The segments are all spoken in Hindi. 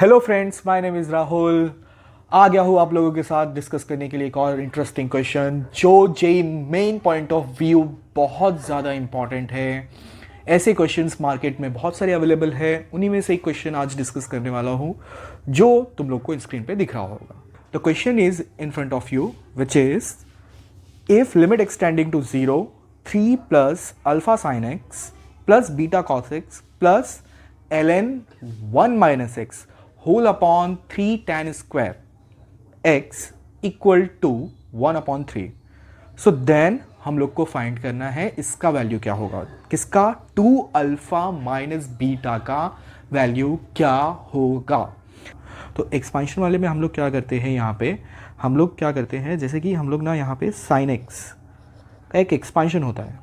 Hello friends, my name is Rahul. आ गया हूँ आप लोगों के साथ डिस्कस करने के लिए एक और इंटरेस्टिंग क्वेश्चन जो JEE main point of view बहुत ज़्यादा इंपॉर्टेंट है। ऐसे क्वेश्चंस मार्केट में बहुत सारे अवेलेबल है, उन्हीं में से एक क्वेश्चन आज डिस्कस करने वाला हूँ जो तुम लोग को स्क्रीन पे दिख रहा होगा। The question is in front of you which is if limit extending to 0 3 plus alpha sin x plus beta cos x plus ln 1 minus x whole upon 3 tan square x equal to 1 upon 3। So then हम लोग को फाइंड करना है इसका वैल्यू क्या होगा, किसका 2 अल्फा माइनस बीटा का वैल्यू क्या होगा। तो एक्सपांशन वाले में हम लोग क्या करते हैं, यहाँ पे हम लोग क्या करते हैं, जैसे कि हम लोग ना यहाँ पे साइन एक्स का एक एक्सपांशन होता है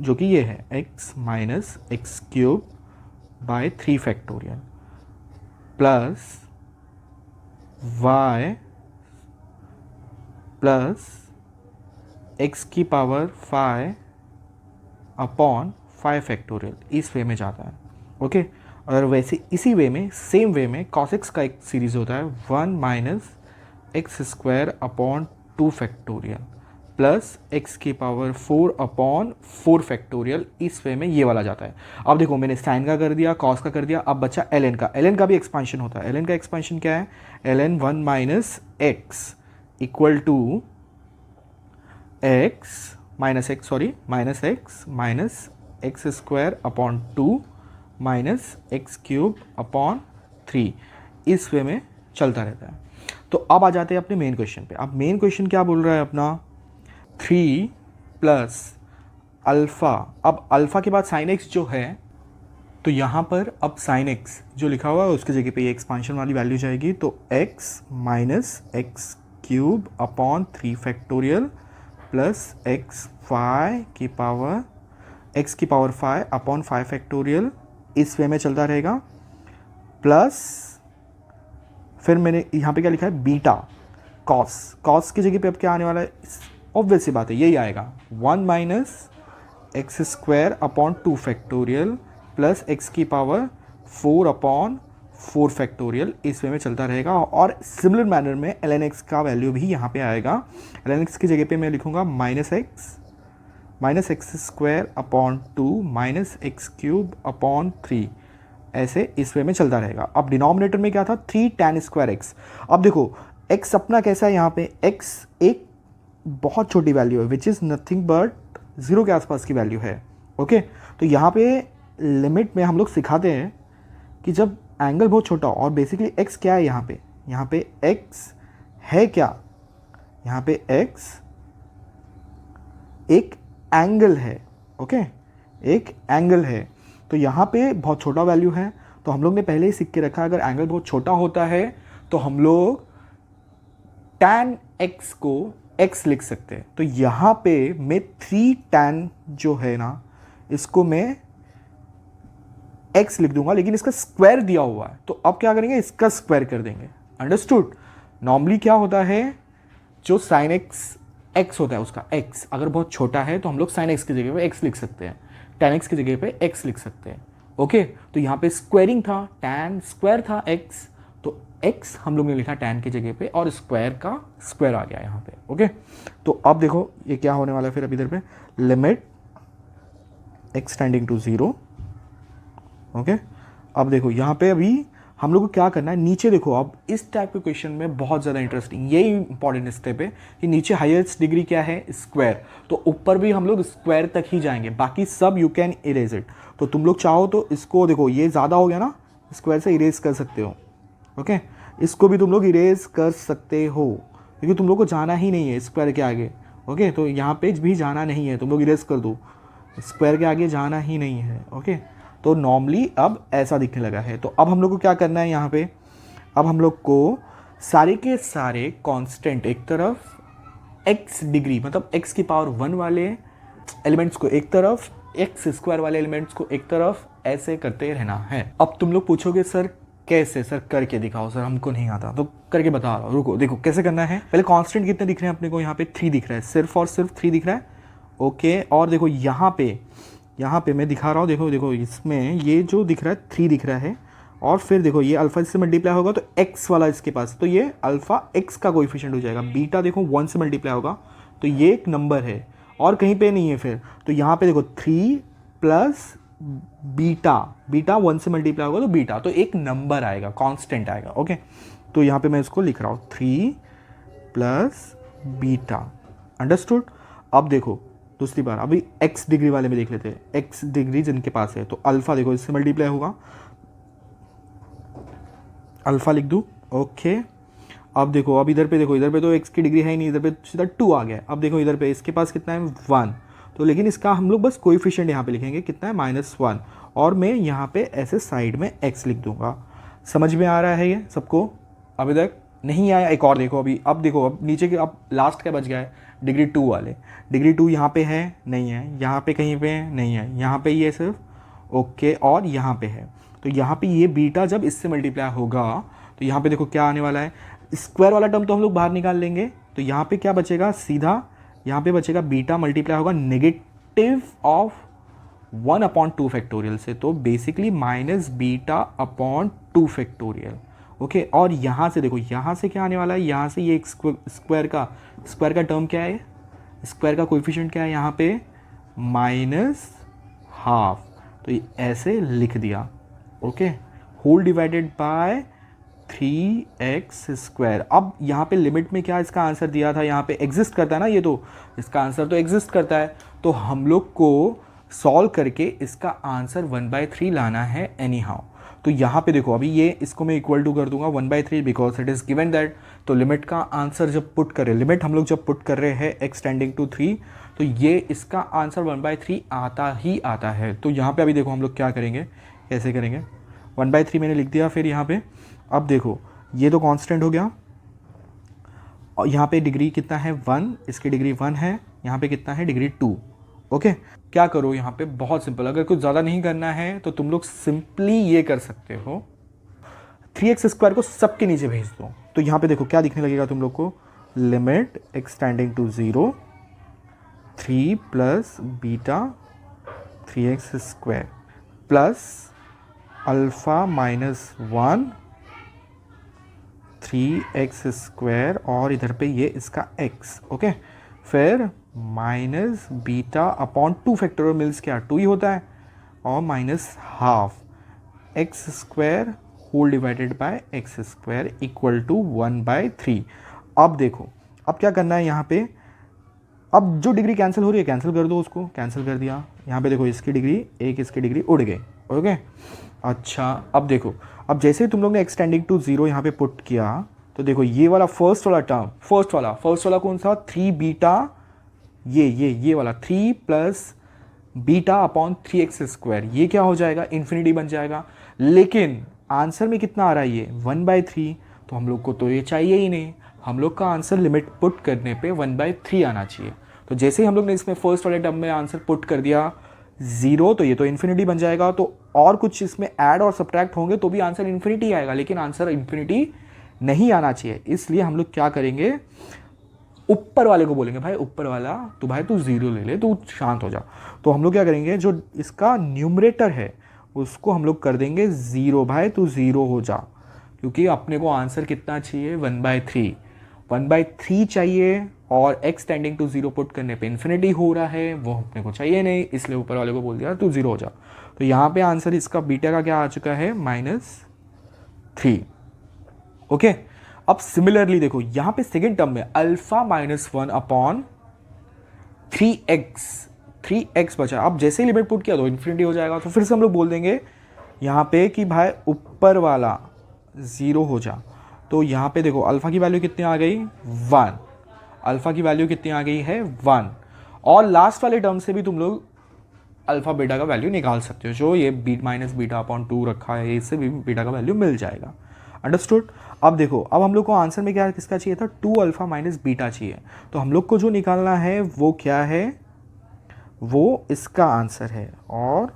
जो कि ये है X minus X cube by 3 factorial plus Y plus X की पावर 5 अपॉन 5 फैक्टोरियल, इस वे में जाता है। ओके और वैसे इसी वे में सेम वे में cos x का एक सीरीज होता है 1 minus X square upon 2 factorial plus X की पावर 4 अपॉन 4 फैक्टोरियल, इस वे में ये वाला जाता है। अब देखो मैंने साइन का कर दिया, कॉस का कर दिया, अब बचा ln का। ln का भी एक्सपांशन होता है। ln का एक्सपांशन क्या है, ln 1 minus X equal to X minus X minus X square upon 2 minus X cube upon 3, इस वे में चलता रहता है। तो अब आ जाते हैं अपने मेन क्वेश्चन पे। अब मेन क्वेश्चन क्या बोल रहा है अपना, 3 प्लस अल्फ़ा। अब अल्फ़ा के बाद साइन एक्स जो है, तो यहाँ पर अब साइन एक्स जो लिखा हुआ है उसकी जगह पे ये एक्सपांशन वाली वैल्यू जाएगी, तो x minus X cube upon 3 factorial plus X की पावर 5 अपॉन 5 फैक्टोरियल, इस वे में चलता रहेगा। प्लस फिर मैंने यहाँ पे क्या लिखा है, बीटा कॉस की जगह पे अब क्या आने वाला है, ऑब्वियस सी बात है यही आएगा, 1 minus X square upon 2 factorial plus X की पावर 4 अपॉन 4 फैक्टोरियल, इस वे में चलता रहेगा। और सिमिलर मैनर में ln x का वैल्यू भी यहाँ पे आएगा। ln x की जगह पे मैं लिखूँगा minus X square upon 2 minus X cube upon 3, ऐसे इस वे में चलता रहेगा। अब डिनोमिनेटर में क्या था, 3 tan स्क्वायर एक्स। अब देखो x अपना कैसा है, यहाँ पे x एक बहुत छोटी वैल्यू है विच इज़ नथिंग बट 0 के आसपास की वैल्यू है। ओके तो यहाँ पे लिमिट में हम लोग सिखाते हैं कि जब एंगल बहुत छोटा हो, और बेसिकली x क्या है यहाँ पे x है क्या, यहाँ पे x एक एंगल है। ओके एक एंगल है, तो यहाँ पे बहुत छोटा वैल्यू है, तो हम लोग ने पहले ही सीख के रखा अगर एंगल बहुत छोटा होता है तो हम लोग tan x को x लिख सकते हैं। तो यहाँ पे मैं 3 tan जो है ना, इसको मैं x लिख दूंगा, लेकिन इसका स्क्वायर दिया हुआ है, तो अब क्या करेंगे, इसका स्क्वायर कर देंगे। अंडरस्टूड। नॉर्मली क्या होता है, जो sin x होता है उसका x अगर बहुत छोटा है तो हम लोग sin x की जगह पे x लिख सकते हैं, tan x की जगह पे x लिख सकते हैं। ओके तो यहाँ पे स्क्वायरिंग था, tan स्क्वायर था x, तो x हम लोग ने लिखा tan की जगह पे और स्क्वायर का स्क्वायर आ गया यहाँ पे। ओके तो अब देखो ये क्या होने वाला है, फिर अभी इधर पे limit x tending to 0। Okay अब देखो यहाँ पे अभी हम लोग को क्या करना है, नीचे देखो। अब इस टाइप के क्वेश्चन में बहुत ज़्यादा इंटरेस्टिंग यही इंपॉर्टेंट स्टेप है कि नीचे हाईएस्ट डिग्री क्या है, स्क्वायर, तो ऊपर भी हम लोग स्क्वायर तक ही जाएंगे, बाकी सब यू कैन इरेज इट। तो तुम लोग चाहो तो इसको देखो, ये ज़्यादा हो गया ना, स्क्वायर से इरेज कर सकते हो। ओके इसको भी तुम लोग इरेज कर सकते हो, क्योंकि तुम लोग को जाना ही नहीं है स्क्वायर के आगे। ओके तो यहाँ पे भी जाना नहीं है, तुम लोग इरेज कर दो, स्क्वायर के आगे जाना ही नहीं है। ओके तो नॉर्मली अब ऐसा दिखने लगा है। तो अब हम लोग को क्या करना है, यहाँ पे अब हम लोग को सारे के सारे कांस्टेंट एक तरफ, x डिग्री मतलब x की पावर 1 वाले एलिमेंट्स को एक तरफ, x स्क्वायर वाले एलिमेंट्स को एक तरफ, ऐसे करते रहना है। अब तुम लोग पूछोगे सर कैसे, सर करके दिखाओ, सर हमको नहीं आता, तो करके बता रहा हूँ, रुको देखो कैसे करना है। पहले कांस्टेंट कितने दिख रहे हैं अपने को, यहाँ पे 3 दिख रहा है, सिर्फ और सिर्फ 3 दिख रहा है। ओके और देखो यहाँ पे मैं दिखा रहा हूँ, देखो इसमें ये जो दिख रहा है 3 दिख रहा है, और फिर देखो ये अल्फा इससे मल्टीप्लाई होगा तो एक्स वाला इसके पास, तो ये अल्फा एक्स का कोएफिशिएंट हो जाएगा। बीटा देखो 1 से मल्टीप्लाई होगा तो ये एक नंबर है और कहीं पे नहीं है फिर, तो यहाँ पे देखो 3 प्लस बीटा, बीटा 1 से मल्टीप्लाई होगा तो बीटा, तो एक नंबर आएगा, कांस्टेंट आएगा। ओके, तो यहाँ पे मैं इसको लिख रहा हूँ 3 प्लस बीटा। अंडरस्टूड। अब देखो दूसरी बार, अभी x डिग्री वाले में देख लेते हैं, x डिग्री जिनके पास है, तो अल्फा देखो इससे मल्टीप्लाई होगा, अल्फा लिख दूँ। ओके, अब देखो, अब इधर पे देखो, इधर पे तो x की डिग्री है ही नहीं, इधर पे सीधा 2 आ गया। अब देखो इधर पे इसके पास कितना है 1, तो लेकिन इसका हम लोग बस कोएफिशिएंट यहाँ पे लिखेंगे, कितना है -1, और मैं यहाँ पे ऐसे साइड में x लिख दूंगा। समझ में आ रहा है ये सबको? अभी तक नहीं आया? एक और देखो अभी, अब देखो, अब नीचे के, अब लास्ट क्या बच गया है, डिग्री 2 वाले। डिग्री 2 यहाँ पे है नहीं है, यहाँ पे कहीं पे नहीं है, यहाँ पे ये सिर्फ ओके, और यहाँ पे है। तो यहाँ पे ये बीटा जब इससे मल्टीप्लाई होगा तो यहाँ पे देखो क्या आने वाला है, स्क्वायर वाला टर्म तो हम लोग बाहर निकाल लेंगे, तो यहाँ पे क्या बचेगा, सीधा यहाँ पे बचेगा बीटा मल्टीप्लाई होगा नेगेटिव ऑफ 1/2 फैक्टोरियल से, तो basically minus beta upon 2 factorial. Okay, और यहाँ से देखो, यहाँ से क्या आने वाला है, यहाँ से ये स्क्वायर का टर्म क्या है, स्क्वायर का कोएफिशिएंट क्या है यहाँ पे, -12, तो ये ऐसे लिख दिया। Okay, whole divided by 3x²। अब यहाँ पे लिमिट में क्या इसका आंसर दिया था, यहाँ पे एग्जिस्ट करता है ना ये, तो इसका आंसर तो एग्जिस्ट करता है, तो हम लोग को सॉल्व करके इसका आंसर 1/3 लाना है एनी हाउ। तो यहाँ पे देखो, अभी ये इसको मैं इक्वल टू कर दूंगा 1/3 because it is given that. तो लिमिट का आंसर जब पुट कर रहे, लिमिट हम लोग जब पुट कर रहे हैं x टेंडिंग टू 3, तो ये इसका आंसर 1/3 आता ही आता है। तो यहाँ पे अभी देखो हम लोग क्या करेंगे, कैसे करेंगे, 1/3 मैंने लिख दिया, फिर यहाँ पे अब देखो ये तो कांस्टेंट हो गया, और यहाँ पे डिग्री कितना है 1, इसकी डिग्री 1 है, यहाँ पे कितना है डिग्री 2। ओके, क्या करो यहाँ पे, बहुत सिंपल, अगर कुछ ज़्यादा नहीं करना है तो तुम लोग सिंपली ये कर सकते हो, 3x² को सबके नीचे भेज दो। तो यहाँ पे देखो क्या दिखने लगेगा तुम लोग को, limit x tending to 0, 3 plus beta 3x² plus alpha -1 3x², और इधर पे ये इसका x। ओके, फिर माइनस बीटा अपॉन 2 फैक्टोरियल मिल्स क्या 2 ही होता है, और -12 x² whole divided by x² equal to 1/3। अब देखो, अब क्या करना है यहाँ पे, अब जो डिग्री कैंसिल हो रही है कैंसिल कर दो, उसको कैंसिल कर दिया। यहाँ पे देखो इसकी डिग्री एक, इसकी डिग्री उड़ गई। ओके, अच्छा, अब देखो, अब जैसे ही तुम लोग ने x टेंडिंग टू 0 यहाँ पे पुट किया, तो देखो ये वाला फर्स्ट वाला टर्म, फर्स्ट वाला कौन सा, 3 बीटा, ये वाला 3 प्लस बीटा अपॉन 3x², ये क्या हो जाएगा, इन्फिनिटी बन जाएगा। लेकिन आंसर में कितना आ रहा है ये 1/3, तो हम लोग को तो ये चाहिए ही नहीं, हम लोग का आंसर लिमिट पुट करने पे 1/3 आना चाहिए। तो जैसे ही हम लोग ने इसमें फर्स्ट वाले टर्म में आंसर पुट कर दिया 0, तो ये तो इन्फिनिटी बन जाएगा, तो और कुछ इसमें ऐड और सब्ट्रैक्ट होंगे तो भी आंसर इन्फिनिटी आएगा, लेकिन आंसर इन्फिनिटी नहीं आना चाहिए। इसलिए हम लोग क्या करेंगे, ऊपर वाले को बोलेंगे भाई ऊपर वाला, तो भाई तू 0 ले ले, तू शांत हो जा। तो हम लोग क्या करेंगे, जो इसका न्यूमरेटर है उसको हम लोग कर देंगे 0, भाई तू 0 हो जा, क्योंकि अपने को आंसर कितना चाहिए 1/3 चाहिए, और x टेंडिंग टू 0 पुट करने पे इन्फिनिटी हो रहा है, वो अपने को चाहिए नहीं, इसलिए ऊपर वाले को बोल दिया तू 0 हो जा। तो यहाँ पे आंसर इसका बीटा का क्या आ चुका है -3। ओके, अब सिमिलरली देखो यहाँ पे सेकेंड टर्म में अल्फा -1 अपॉन 3x बचा। अब जैसे ही लिमिट पुट किया तो इन्फिनिटी हो जाएगा, तो फिर से हम लोग बोल देंगे यहाँ पे कि भाई ऊपर वाला 0 हो जा। तो यहाँ पे देखो अल्फा की वैल्यू कितनी आ गई 1, अल्फा की वैल्यू कितनी आ गई है 1, और लास्ट वाले टर्म से भी तुम लोग अल्फा बीटा का वैल्यू निकाल सकते हो, जो ये -बीटा अपॉन 2 रखा है, इससे भी बीटा का वैल्यू मिल जाएगा। अंडरस्टूड। अब देखो, अब हम लोग को आंसर में क्या किसका चाहिए था, 2 अल्फा -बीटा चाहिए, तो हम लोग को जो निकालना है वो क्या है, वो इसका आंसर है, और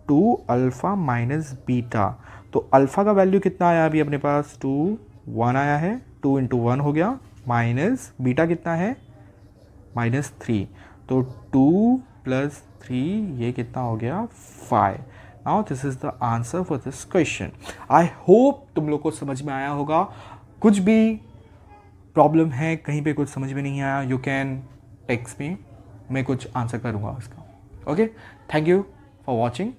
2 अल्फा -बीटा। तो अल्फा का वैल्यू कितना आया अभी अपने पास 2, 1 आया है, 2 × 1 हो गया, माइनस बीटा कितना है -3, तो 2 + 3 ये कितना हो गया 5। Now this is the answer for this question. I hope तुम लोग को समझ में आया होगा। कुछ भी प्रॉब्लम है, कहीं पे कुछ समझ में नहीं आया, यू कैन टेक्स्ट मी, मैं कुछ आंसर करूँगा उसका। Okay, thank you for watching.